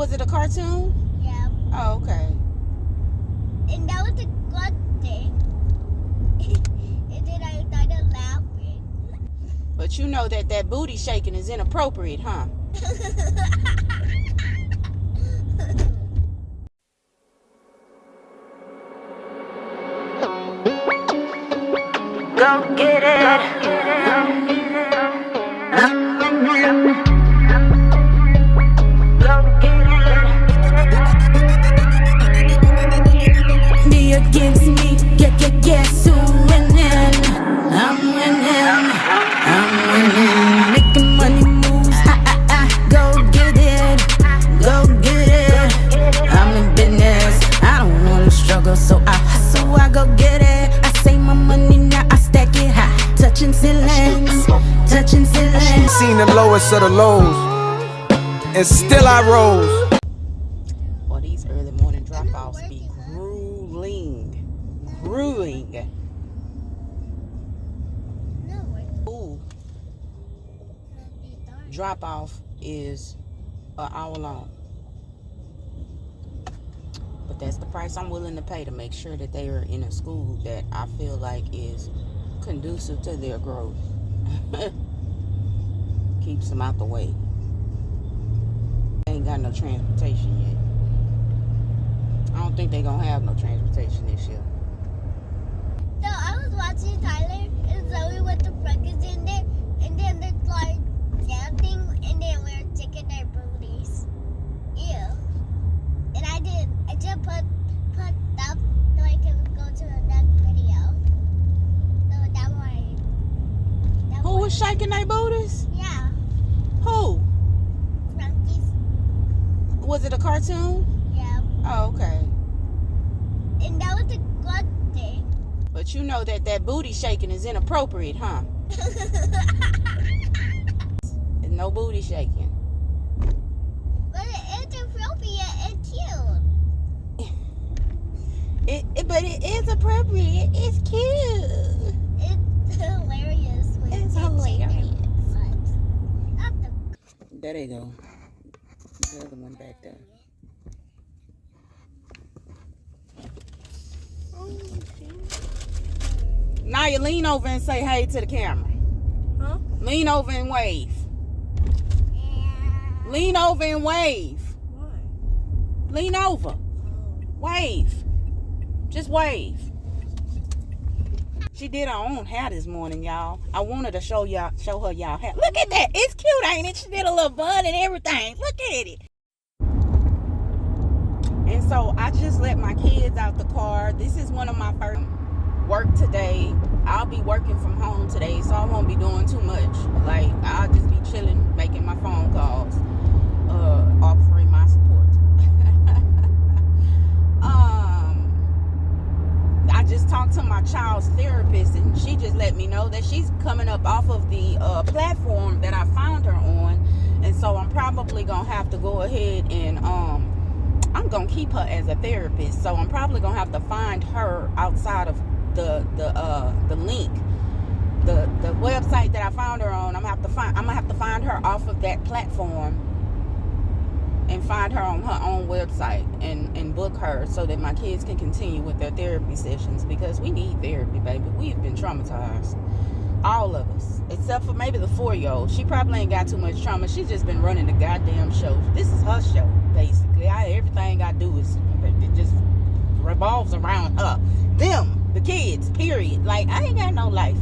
Was it a cartoon? Yeah. Oh, okay. And that was a good thing. And then I started laughing. But you know that booty shaking is inappropriate, huh? Go get it. Go get it. Me against me, guess who winning? I'm winning. I'm winning. Making money moves. Go get it. Go get it. I'm in business. I don't wanna struggle, so I hustle. I go get it. I save my money now. I stack it high. Touching ceilings. Touching ceilings. Seen the lowest of the lows, and still I rose. Well, these early morning drop-offs be grueling. Ooh. Drop-off is an hour long. But that's the price I'm willing to pay to make sure that they are in a school that I feel like is conducive to their growth. Keeps them out the way. They ain't got no transportation yet. I don't think they gonna have no transportation this year. So I was watching Tyler and Zoe with the freckles in there, and then there's like dancing, and then we're taking their booties. Ew. And I just put stuff so I can go to the next video. So that way. Who was shaking their booties? Yeah. Who? Frankies. Was it a cartoon? Yeah. Oh, okay. And that was a good thing. But you know that booty shaking is inappropriate, huh? There's no booty shaking. But it's appropriate and cute. But it is appropriate. It's cute. It's hilarious. When It's they shake their hilarious. butts. Not the There they go. The other one back there. Now you lean over and say hey to the camera. Huh? Lean over and wave. Lean over and wave. Why? Lean over. Wave. Just wave. She did her own hair this morning, y'all. I wanted to show her y'all hair. Look at that. It's cute, ain't it? She did a little bun and everything. Look at it. And so I just let my kids out the car. This is one of my first work today. I'll be working from home today, so I won't be doing too much. Like, I'll just be chilling, making my phone calls, offering my support. I just talked to my child's therapist, and she just let me know that she's coming up off of the platform that I found her on, and so I'm probably gonna have to go ahead and I'm gonna keep her as a therapist. So I'm probably gonna have to find her outside of the link, the website that I found her on. I'm gonna have to find her off of that platform and find her on her own website and book her so that my kids can continue with their therapy sessions, because we need therapy, baby. We've been traumatized, all of us, except for maybe the 4-year-old. She probably ain't got too much trauma. She's just been running the goddamn show. This is her show, basically. Everything I do is, it just revolves around her, them, the kids, period. Like, I ain't got no life.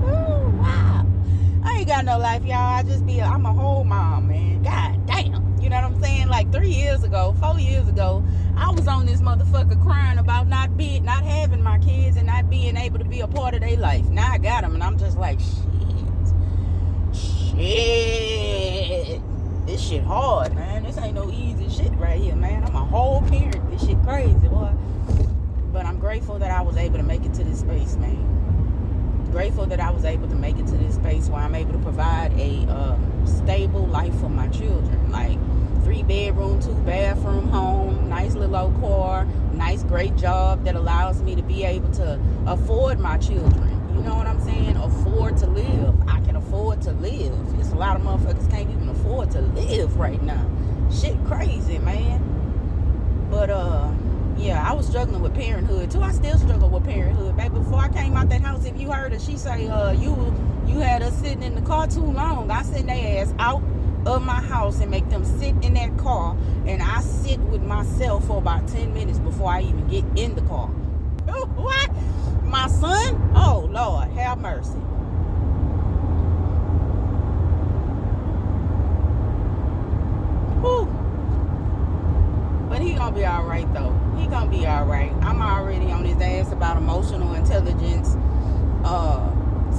Ooh, wow. I ain't got no life, y'all. I'm a whole mom, man. God damn. You know what I'm saying? Like 4 years ago, I was on this motherfucker crying about not having my kids and not being able to be a part of their life. Now I got them, and I'm just like, shit. This shit hard, man. This ain't no easy shit right here, man. I'm a whole parent. This shit crazy, boy. But I'm grateful that I was able to make it to this space, man. Grateful that I was able to make it to this space where I'm able to provide a stable life for my children. Like 3-bedroom, 2-bathroom home, nice little old car, nice great job that allows me to be able to afford my children. You know what I'm saying? Afford to live. I can afford to live. There's a lot of motherfuckers can't even afford to live right now. Shit crazy, man. But yeah, I was struggling with parenthood too. I still struggle with parenthood. Baby, before I came out that house, if you heard her, she say, you had us sitting in the car too long. I send their ass out of my house and make them sit in that car, and I sit with myself for about 10 minutes before I even get in the car. What? My son? Oh Lord, have mercy. Whew. But he gonna be all right though. He gonna be all right. I'm already on his ass about emotional intelligence,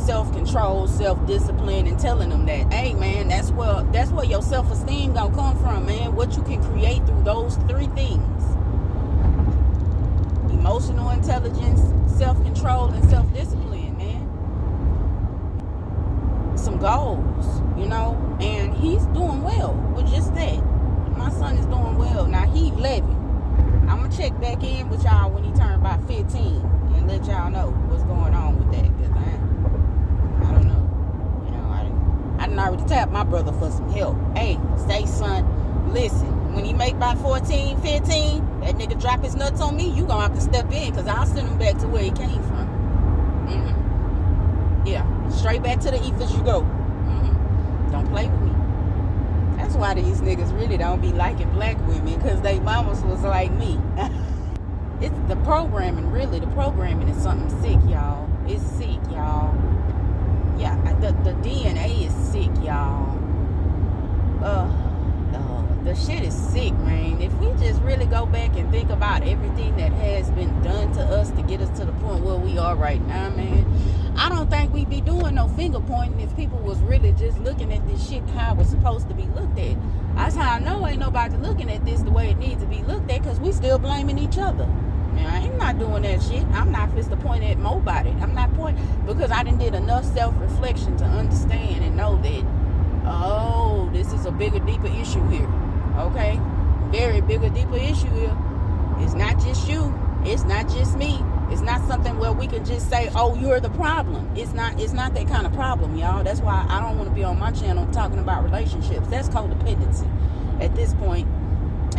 self-control, self-discipline, and telling him that, hey man, that's where your self-esteem gonna come from, man. What you can create through those three things: emotional intelligence, self-control, and self-discipline, man. Some goals, you know, and he's doing well with just that. My son is doing well. Now he 11. I'm gonna check back in with y'all when he turns about 15 and let y'all know what's going on with that, because I don't know. You know, I done already tapped my brother for some help. Hey, say son, listen, when he make about 14, 15, that nigga drop his nuts on me, you gonna have to step in, because I'll send him back to where he came from. Yeah, straight back to the ethers you go. Don't play with me. That's why these niggas really don't be liking black women, because they mamas was like me. It's the programming, really. The programming is something sick, y'all. It's sick, y'all. Yeah, the DNA is sick, y'all. The shit is sick, man. If we just really go back and think about everything that has been done to us to get us to the point where we are right now, man, I don't think we'd be doing no finger pointing if people was really just looking at this shit how it's supposed to be looked at. That's how I know ain't nobody looking at this the way it needs to be looked at, because we still blaming each other. Man, I ain't not doing that shit. I'm not just to point at nobody. I'm not pointing, because I done did enough self-reflection to understand and know that, oh, this is a bigger, deeper issue here. Okay? Very bigger, deeper issue here. It's not just you. It's not just me. It's not something where we can just say, oh, you're the problem. It's not that kind of problem, y'all. That's why I don't want to be on my channel talking about relationships. That's codependency. At this point,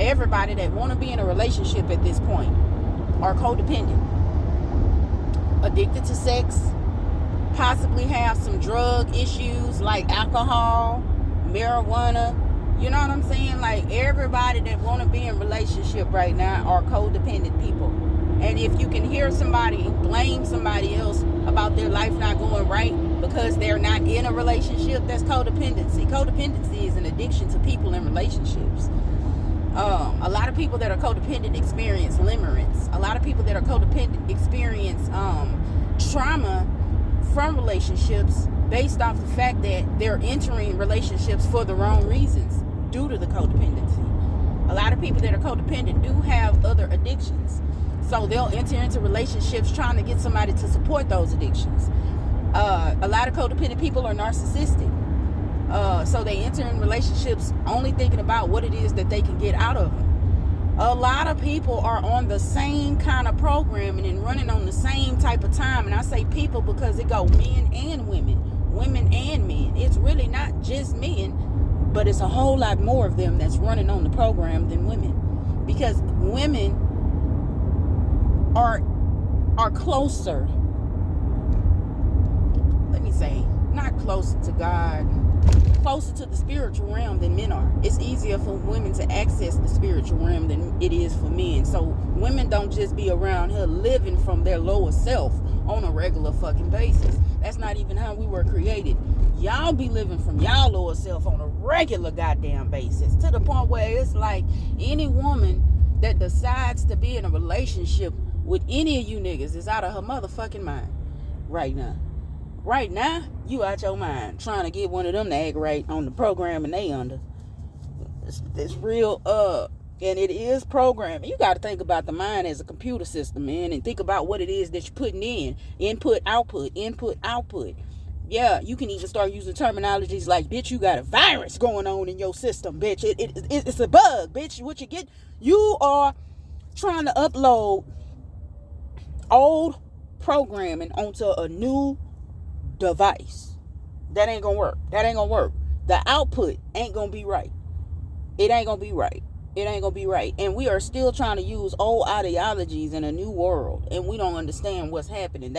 everybody that want to be in a relationship at this point are codependent. Addicted to sex, possibly have some drug issues like alcohol, marijuana. You know what I'm saying? Like, everybody that want to be in a relationship right now are codependent people. And if you can hear somebody blame somebody else about their life not going right because they're not in a relationship, that's codependency. Codependency is an addiction to people in relationships. A lot of people that are codependent experience limerence. A lot of people that are codependent experience trauma from relationships based off the fact that they're entering relationships for the wrong reasons due to the codependency. A lot of people that are codependent do have other addictions. So they'll enter into relationships trying to get somebody to support those addictions. A lot of codependent people are narcissistic. So they enter in relationships only thinking about what it is that they can get out of them. A lot of people are on the same kind of programming and running on the same type of time. And I say people because it go men and women, women and men. It's really not just men, but it's a whole lot more of them that's running on the program than women. Because women are closer, let me say, not closer to God, closer to the spiritual realm than men are. It's easier for women to access the spiritual realm than it is for men. So women don't just be around here living from their lower self on a regular fucking basis. That's not even how we were created. Y'all be living from y'all lower self on a regular goddamn basis, to the point where it's like any woman that decides to be in a relationship with any of you niggas is out of her motherfucking mind right now. Right now, you out your mind trying to get one of them to act right on the program and they under. It's real, and it is programming. You got to think about the mind as a computer system, man, and think about what it is that you're putting in. Input, output, input, output. Yeah, you can even start using terminologies like, bitch, you got a virus going on in your system, bitch. It's a bug, bitch. What you get, you are trying to upload old programming onto a new device. That ain't gonna work. The output ain't gonna be right. It ain't gonna be right. It ain't gonna be right. And we are still trying to use old ideologies in a new world, and we don't understand what's happening.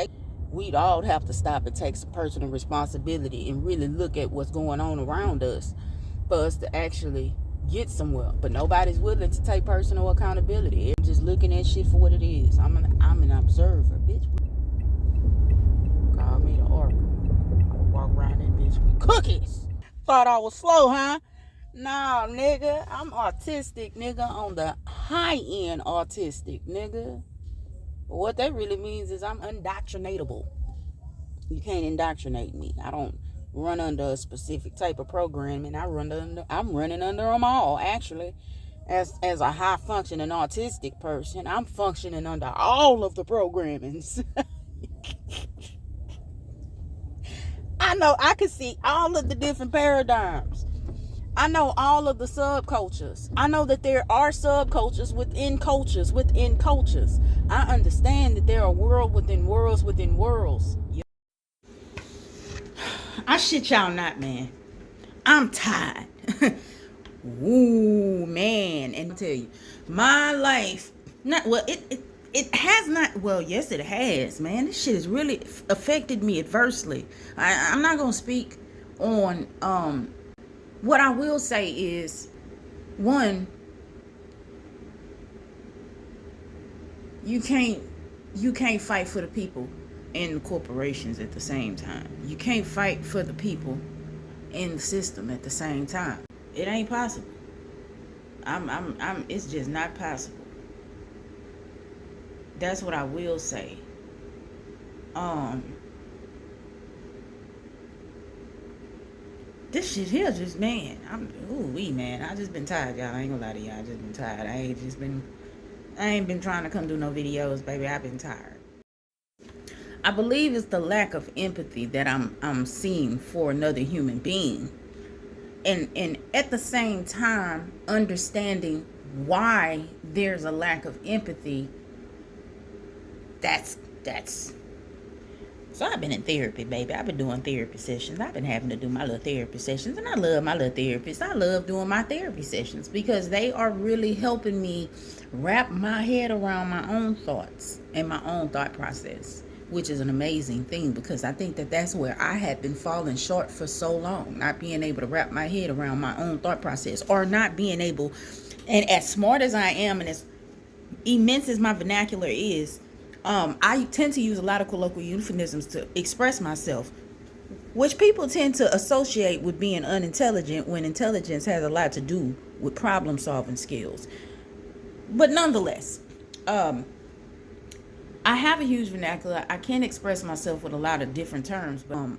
We'd all have to stop and take some personal responsibility and really look at what's going on around us for us to actually get somewhere. But nobody's willing to take personal accountability. They're just looking at shit for what it is. I'm an observer, bitch. Call me the oracle. I walk around that bitch with cookies. Thought I was slow, huh? Nah, nigga. I'm autistic, nigga. On the high end autistic, nigga. But what that really means is I'm indoctrinatable. You can't indoctrinate me. I don't run under a specific type of programming. I'm running under them all, actually. As a high functioning autistic person, I'm functioning under all of the programmings. I know I can see all of the different paradigms. I know all of the subcultures. I know that there are subcultures within cultures within cultures. I understand that there are world within worlds within worlds. I shit y'all not, man. I'm tired. Ooh, man. And I tell you, my life, it has not, well, yes, it has, man. This shit has really affected me adversely. I'm not going to speak on, what I will say is, one, you can't fight for the people and the corporations at the same time. You can't fight for the people in the system at the same time. It ain't possible. It's just not possible. That's what I will say. This shit here just, man, man. I just been tired, y'all. I ain't gonna lie to y'all. I just been tired. I ain't been trying to come do no videos, baby. I've been tired. I believe it's the lack of empathy that I'm seeing for another human being. And at the same time, understanding why there's a lack of empathy. That's So I've been in therapy, baby. I've been doing therapy sessions. I've been having to do my little therapy sessions. And I love my little therapists. I love doing my therapy sessions because they are really helping me wrap my head around my own thoughts and my own thought process, which is an amazing thing because I think that that's where I had been falling short for so long, not being able to wrap my head around my own thought process or not being able, and as smart as I am and as immense as my vernacular is, I tend to use a lot of colloquial euphemisms to express myself, which people tend to associate with being unintelligent when intelligence has a lot to do with problem solving skills. But nonetheless, I have a huge vernacular. I can express myself with a lot of different terms, but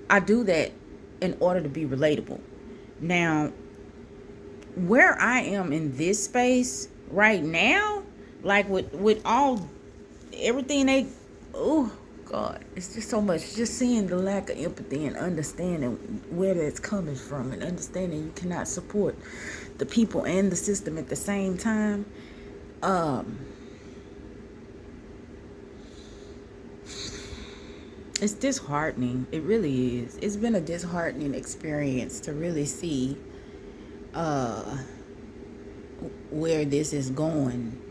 I do that in order to be relatable. Now, where I am in this space right now, like with all everything oh God, it's just so much. Just seeing the lack of empathy and understanding where that's coming from and understanding you cannot support the people and the system at the same time. It's disheartening. It really is. It's been a disheartening experience to really see where this is going.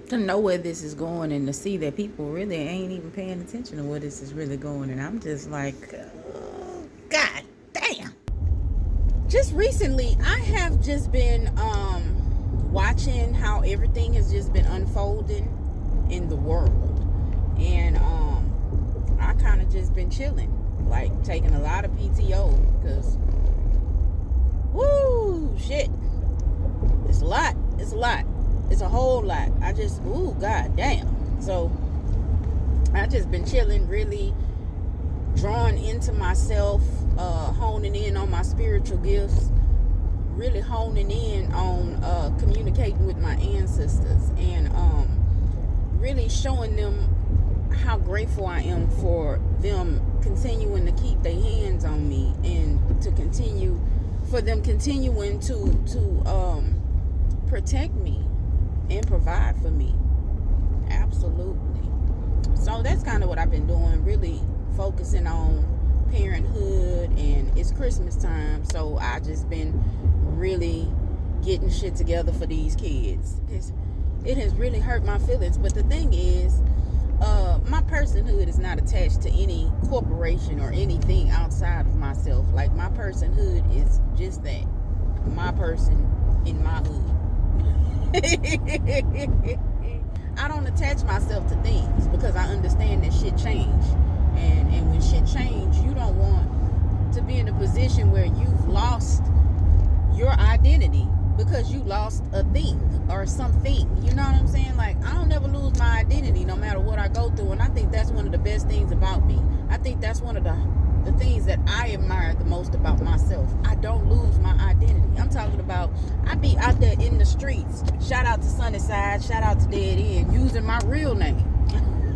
To know where this is going and to see that people really ain't even paying attention to where this is really going. And I'm just like, oh, God damn. Just recently, I have just been watching how everything has just been unfolding in the world. And I kind of just been chilling, like taking a lot of PTO because, woo, shit. It's a lot. It's a whole lot. God damn. So I just been chilling, really drawn into myself, honing in on my spiritual gifts, really honing in on communicating with my ancestors and really showing them how grateful I am for them continuing to keep their hands on me and for them continuing to protect me and provide for me. Absolutely. So that's kind of what I've been doing, really focusing on parenthood, and it's Christmas time, so I just been really getting shit together for these kids. It has really hurt my feelings. But the thing is, my personhood is not attached to any corporation or anything outside of myself. Like, my personhood is just that. My person in my hood. I don't attach myself to things because I understand that shit change. And when shit change, you don't want to be in a position where you've lost your identity because you lost a thing or something. You know what I'm saying? Like, I don't ever lose my identity no matter what I go through. And I think that's one of the best things about me. I think that's one of the things that I admire the most about myself. I don't lose my identity. I'm talking about, I be out there in the streets. Shout out to Sunnyside. Shout out to Dead End. Using my real name.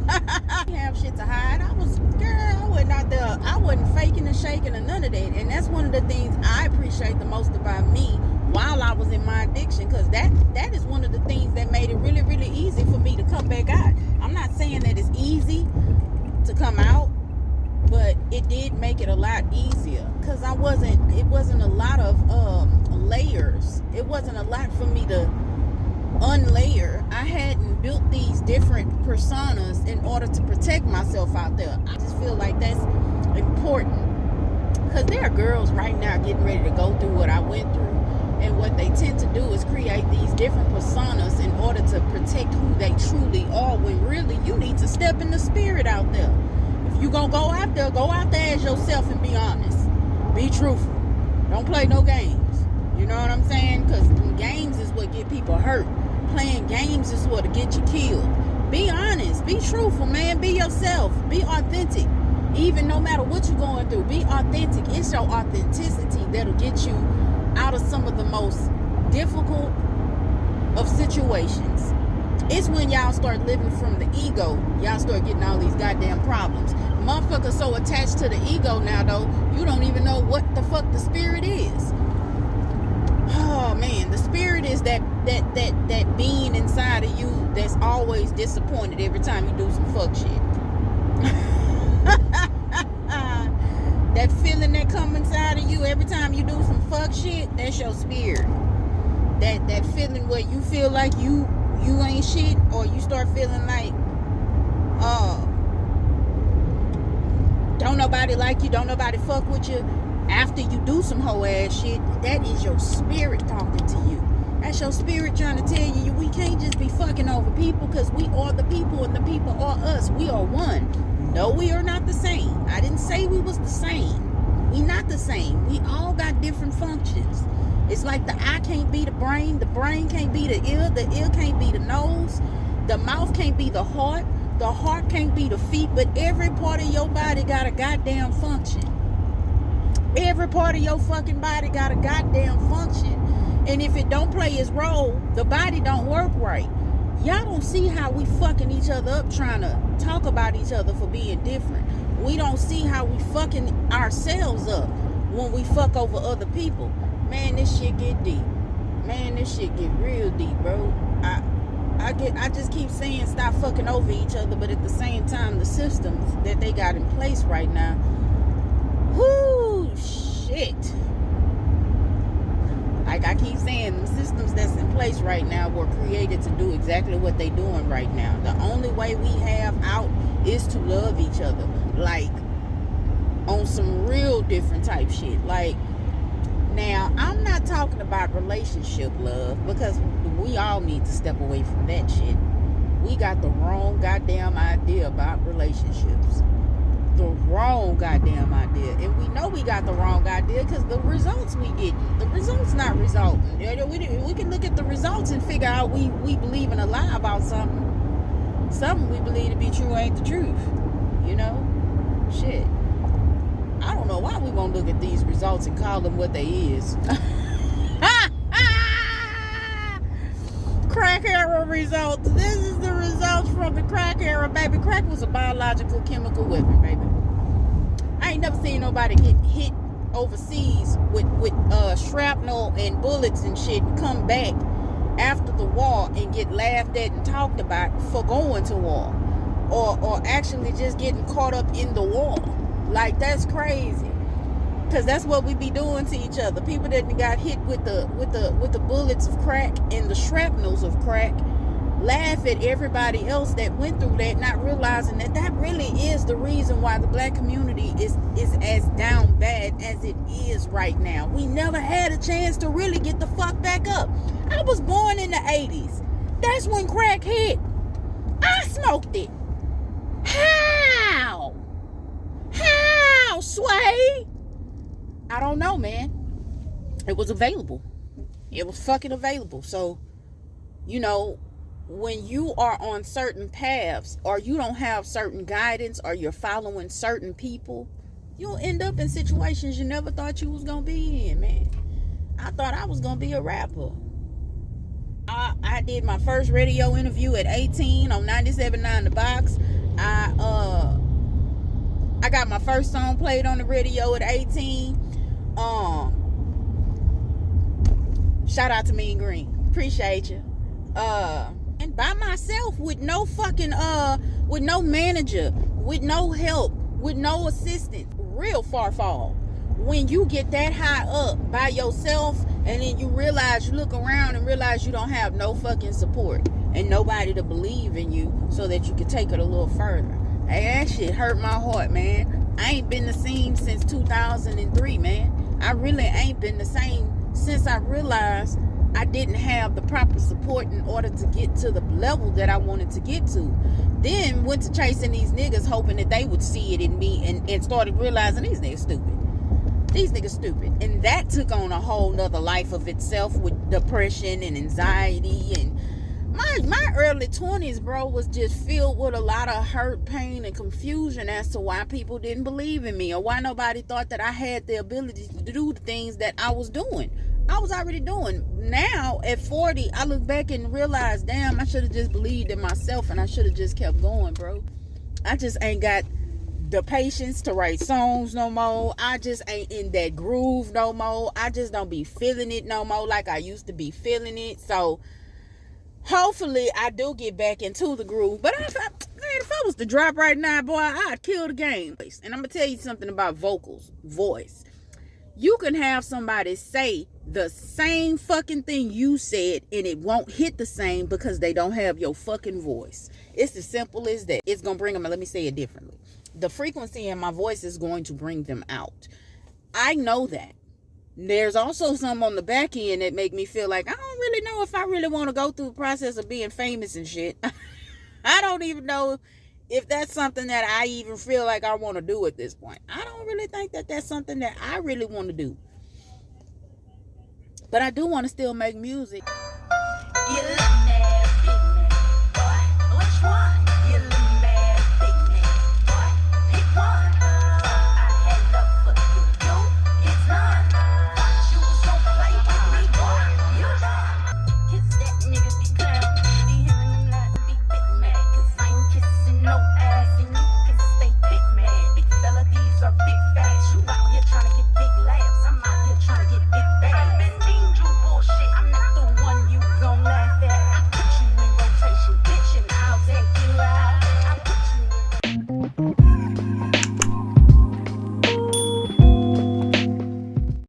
I didn't have shit to hide. I wasn't out there. I wasn't faking and shaking or none of that. And that's one of the things I appreciate the most about me while I was in my addiction, because that is one of the things that made it really, really easy for me to come back out. I'm not saying that it's easy to come out, but it did make it a lot easier because it wasn't a lot of layers. It wasn't a lot for me to unlayer. I hadn't built these different personas in order to protect myself out there. I just feel like that's important because there are girls right now getting ready to go through what I went through, and what they tend to do is create these different personas in order to protect who they truly are, when really you need to step in the spirit out there. If you gonna go out there as yourself and be honest. Be truthful. Don't play no games. You know what I'm saying? Because games is what get people hurt. Playing games is what get you killed. Be honest. Be truthful, man. Be yourself. Be authentic. Even no matter what you're going through, be authentic. It's your authenticity that'll get you out of some of the most difficult of situations. It's when y'all start living from the ego, y'all start getting all these goddamn problems. Motherfuckers so attached to the ego now, though, you don't even know what the fuck the spirit is. Oh man, the spirit is that being inside of you that's always disappointed every time you do some fuck shit. That feeling that comes inside of you every time you do some fuck shit, that's your spirit. That feeling where you feel like you ain't shit, or you start feeling like don't nobody like you, don't nobody fuck with you after you do some hoe ass shit. That is your spirit talking to you. That's your spirit trying to tell you we can't just be fucking over people, because we are the people and the people are us. We are one. No, we are not the same. I didn't say we was the same. We not the same. We all got different functions. It's like the eye can't be the brain can't be the ear can't be the nose, the mouth can't be the heart can't be the feet, but every part of your body got a goddamn function. Every part of your fucking body got a goddamn function. And if it don't play its role, the body don't work right. Y'all don't see how we fucking each other up trying to talk about each other for being different. We don't see how we fucking ourselves up when we fuck over other people. Man, this shit get deep. Man, this shit get real deep, bro. I just keep saying stop fucking over each other, but at the same time, the systems that they got in place right now, whoo, shit. Like I keep saying, the systems that's in place right now were created to do exactly what they doing right now. The only way we have out is to love each other, like on some real different type shit. Like, now I'm not talking about relationship love, because we all need to step away from that shit. We got the wrong goddamn idea about relationships. The wrong goddamn idea. And we know we got the wrong idea because the results we get, the results not resulting. We can look at the results and figure out we believe in a lie about something. Something we believe to be true ain't the truth. You know? Shit. I don't know why we won't look at these results and call them what they is. Crack era results. This is the results from the crack era, baby. Crack was a biological chemical weapon, baby. I ain't never seen nobody get hit overseas with shrapnel and bullets and shit and come back after the war and get laughed at and talked about for going to war, or actually just getting caught up in the war. Like, that's crazy. Cause that's what we be doing to each other. People that got hit with the bullets of crack and the shrapnels of crack laugh at everybody else that went through that, not realizing that really is the reason why the black community is as down bad as it is right now. We never had a chance to really get the fuck back up. I was born in the 80s. That's when crack hit. I smoked it. How, Sway? I don't know, man. It was available. It was fucking available. So, you know, when you are on certain paths, or you don't have certain guidance, or you're following certain people, you'll end up in situations you never thought you was gonna be in, man. I thought I was gonna be a rapper. I did my first radio interview at 18 on 97.9 The Box. I got my first song played on the radio at 18. Shout out to Mean Green. Appreciate you. And by myself, with no fucking with no manager, with no help, with no assistant. Real far fall. When you get that high up by yourself, and then you look around and realize you don't have no fucking support and nobody to believe in you so that you can take it a little further. Hey, that shit hurt my heart, man. I ain't been the same since 2003, man. I really ain't been the same since I realized I didn't have the proper support in order to get to the level that I wanted to get to. Then went to chasing these niggas, hoping that they would see it in me, and started realizing these niggas stupid. These niggas stupid. And that took on a whole nother life of itself with depression and anxiety. And my early 20s, bro, was just filled with a lot of hurt, pain, and confusion as to why people didn't believe in me, or why nobody thought that I had the ability to do the things that I was doing. I was already doing. Now, at 40, I look back and realize, damn, I should have just believed in myself, and I should have just kept going, bro. I just ain't got the patience to write songs no more. I just ain't in that groove no more. I just don't be feeling it no more like I used to be feeling it. So hopefully I do get back into the groove. But if I was to drop right now, boy, I'd kill the game. And I'm gonna tell you something about voice. You can have somebody say the same fucking thing you said, and it won't hit the same because they don't have your fucking voice. It's as simple as that. It's gonna bring them. Let me say it differently. The frequency in my voice is going to bring them out. I know that. There's also some on the back end that make me feel like I don't really know if I really want to go through the process of being famous and shit. I don't even know if that's something that I even feel like I want to do at this point. I don't really think that that's something that I really want to do. But I do want to still make music. Yeah.